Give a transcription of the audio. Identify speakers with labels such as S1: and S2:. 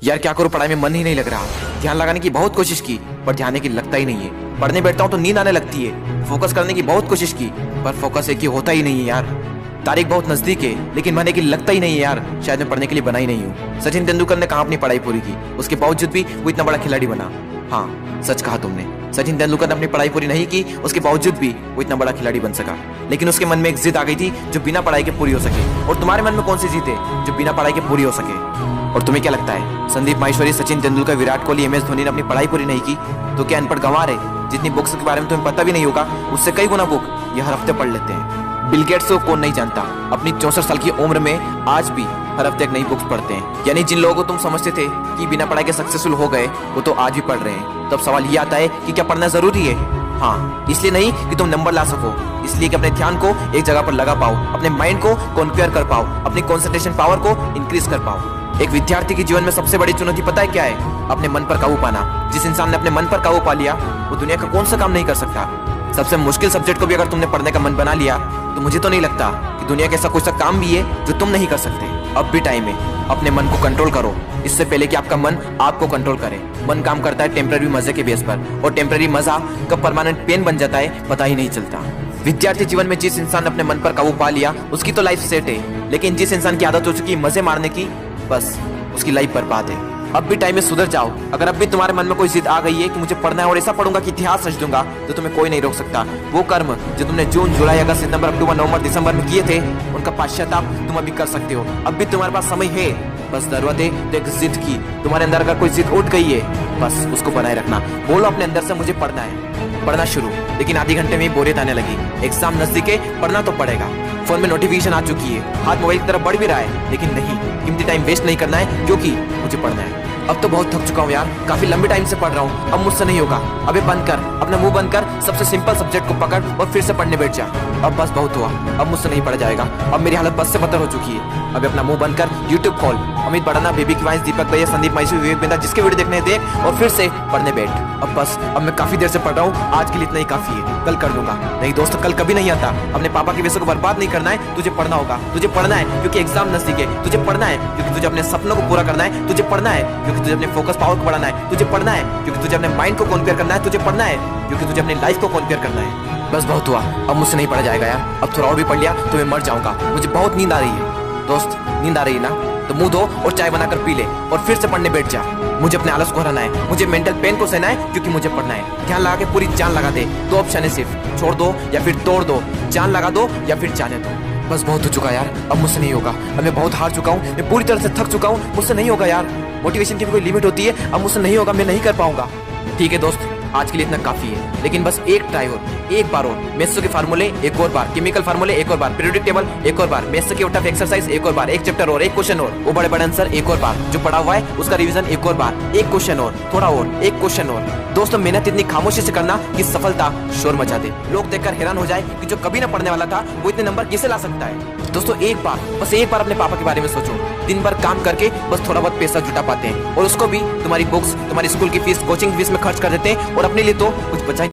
S1: यार क्या करूं, पढ़ाई में मन ही नहीं लग रहा। ध्यान लगाने की बहुत कोशिश की पर ध्यान की लगता ही नहीं है। पढ़ने बैठता हूं तो नींद आने लगती है। फोकस करने की बहुत कोशिश की पर फोकस एक ही होता ही नहीं है यार। तारीख बहुत नजदीक है लेकिन मन की लगता ही नहीं है यार। शायद मैं पढ़ने के लिए बना ही नहीं हूँ। सचिन तेंदुलकर ने कहाँ अपनी पढ़ाई पूरी की, उसके बावजूद भी वो इतना बड़ा खिलाड़ी बना। हाँ सच कहा तुमने, सचिन तेंदुलकर ने अपनी पढ़ाई पूरी नहीं की, उसके बावजूद भी वो इतना बड़ा खिलाड़ी बन सका। लेकिन उसके मन में एक जिद आ गई थी जो बिना पढ़ाई के पूरी हो सके। और तुम्हारे मन में कौन सी जिद है जो बिना पढ़ाई के पूरी हो सके? और तुम्हें क्या लगता है संदीप माहेश्वरी, सचिन तेंदुलकर, विराट कोहली, एम एस धोनी ने अपनी पढ़ाई पूरी नहीं की तो क्या अनपढ़ गंवार है? जितनी बुक्स के बारे में तुम्हें पता भी नहीं होगा उससे कई गुना बुक ये हर हफ्ते पढ़ लेते हैं। बिल गेट्स को कौन नहीं जानता, अपनी 64 साल की उम्र में आज भी हर हफ्ते एक नई बुक्स पढ़ते हैं। यानी जिन लोगों को तुम समझते थे कि बिना पढ़ाई के सक्सेसफुल हो गए वो तो आज भी पढ़ रहे हैं। तब सवाल ये आता है कि क्या पढ़ना जरूरी है? हाँ, इसलिए नहीं कि तुम नंबर ला सको, इसलिए कि अपने ध्यान को एक जगह पर लगा पाओ, अपने माइंड को कॉन्क्वेयर कर पाओ, अपनी कॉन्सेंट्रेशन पावर को इंक्रीज कर पाओ। एक विद्यार्थी के जीवन में सबसे बड़ी चुनौती पता है क्या है? अपने मन पर काबू पाना। जिस इंसान ने अपने मन पर काबू पा लिया वो दुनिया का कौन सा काम नहीं कर सकता। सबसे मुश्किल सब्जेक्ट को भी अगर तुमने पढ़ने का मन बना लिया तो मुझे तो नहीं लगता कि दुनिया के ऐसा कुछ सा काम भी है जो तुम नहीं कर सकते। अब भी टाइम है, अपने मन को कंट्रोल करो इससे पहले कि आपका मन आपको कंट्रोल करे। मन काम करता है टेम्पररी मजे के बेस पर और टेम्पररी मजा कब परमानेंट पेन बन जाता है पता ही नहीं चलता। विद्यार्थी जीवन में जिस इंसान ने अपने मन पर काबू पा लिया उसकी तो लाइफ सेट है, लेकिन जिस इंसान की आदत हो चुकी है मजे मारने की, बस उसकी लाइफ बर्बाद है। अब भी टाइम में सुधर जाओ। अगर अब भी तुम्हारे मन में कोई जिद आ गई है कि मुझे पढ़ना है और ऐसा पढ़ूंगा कि इतिहास रच दूंगा तो तुम्हें कोई नहीं रोक सकता। वो कर्म जो तुमने जून, जुलाई, अगस्त, सितंबर, अक्टूबर, नवंबर, दिसंबर में किए थे उनका पश्चाताप तुम अभी कर सकते हो। अब भी तुम्हारे पास समय है, बस जरूरत है तो एक जिद की। तुम्हारे अंदर अगर कोई जिद उठ गई है बस उसको बनाए रखना। बोलो अपने अंदर से मुझे पढ़ना है, पढ़ना शुरू। लेकिन आधे घंटे में बोरियत आने लगी, एग्जाम नजदीक है, पढ़ना तो पड़ेगा। फोन में नोटिफिकेशन आ चुकी है, हाथ मोबाइल की तरफ बढ़ भी रहा है, लेकिन नहीं, कीमती टाइम वेस्ट नहीं करना है क्योंकि मुझे पढ़ना है। अब तो बहुत थक चुका हूँ यार, काफी लंबे टाइम से पढ़ रहा हूँ, अब मुझसे नहीं होगा। अबे बंद कर, अपना मुंह बंद कर, सबसे सिंपल सब्जेक्ट को पकड़ और फिर से पढ़ने बैठ जा। अब बस बहुत हुआ, अब मुझसे नहीं पढ़ा जाएगा। अब मेरी हालत बस से बदतर हो चुकी है। अब अपना मुंह बंद कर, यूट्यूब खोल, अमित बड़ाना, बेबी की वाइस, दीपक भैया, संदीप माहेश्वरी, विवेक बिंदा, जिसके वीडियो देखने देख और फिर से पढ़ने बैठ। अब बस, अब मैं काफी देर से पढ़ रहा हूँ, आज के लिए इतना ही काफी है, कल कर लूंगा। नहीं दोस्त, कल कभी नहीं आता। अपने पापा के पैसों को बर्बाद नहीं करना है, तुझे पढ़ना होगा। तुझे पढ़ना है क्योंकि एग्जाम नजदीक है, तुझे पढ़ना है क्योंकि तुझे अपने सपनों को पूरा करना है, तुझे पढ़ना है क्योंकि तुझे अपने फोकस पावर को बढ़ाना है, तुझे पढ़ना है क्योंकि तुझे अपने माइंड को कॉन्क्वेयर करना है, तुझे पढ़ना है क्योंकि तुझे अपनी लाइफ को कॉन्क्वेयर करना है। बस बहुत हुआ, अब मुझसे नहीं पढ़ा जाएगा यार। अब थोड़ा और भी पढ़ लिया तो मैं मर जाऊंगा। मुझे बहुत नींद आ रही है। दोस्त, नींद आ रही है ना तो मुंह धो और चाय बनाकर पी ले और फिर से पढ़ने बैठ जा। मुझे अपने आलस को हराना है, मुझे मेंटल पेन को सहना है क्योंकि मुझे पढ़ना है। ध्यान लगा के पूरी जान लगा दे। दो ऑप्शन है सिर्फ, छोड़ दो या फिर तोड़ दो, जान लगा दो या फिर जाने दो। बस बहुत हो चुका यार, अब मुझसे नहीं होगा। अब मैं बहुत हार चुका हूँ, मैं पूरी तरह से थक चुका हूँ, मुझसे नहीं होगा यार। मोटिवेशन की भी कोई लिमिट होती है, अब मुझसे नहीं होगा, मैं नहीं कर पाऊंगा। ठीक है दोस्त, आज के लिए इतना काफी है, लेकिन बस एक ट्राई और, एक बार और। मैथ्स के फार्मूले एक और बार, केमिकल फार्मूले एक और बार, पीरियोडिक टेबल एक और बार, मैथ्स के उठा एक्सरसाइज एक और बार, एक चैप्टर और, एक क्वेश्चन और, वो बड़े बड़े आंसर एक और बार, जो पढ़ा हुआ है उसका रिवीजन एक और बार, एक क्वेश्चन और, थोड़ा और, एक क्वेश्चन और। दोस्तों, मेहनत इतनी खामोशी से करना कि सफलता शोर मचा दे, लोग देखकर हैरान हो जाए कि जो कभी ना पढ़ने वाला था वो इतने नंबर कैसे ला सकता है। दोस्तों, एक बार, बस एक बार अपने पापा के बारे में सोचो। दिन भर काम करके बस थोड़ा बहुत पैसा जुटा पाते हैं और उसको भी तुम्हारी बुक्स, तुम्हारी स्कूल की फीस, कोचिंग फीस में खर्च कर देते हैं और अपने लिए तो कुछ बचा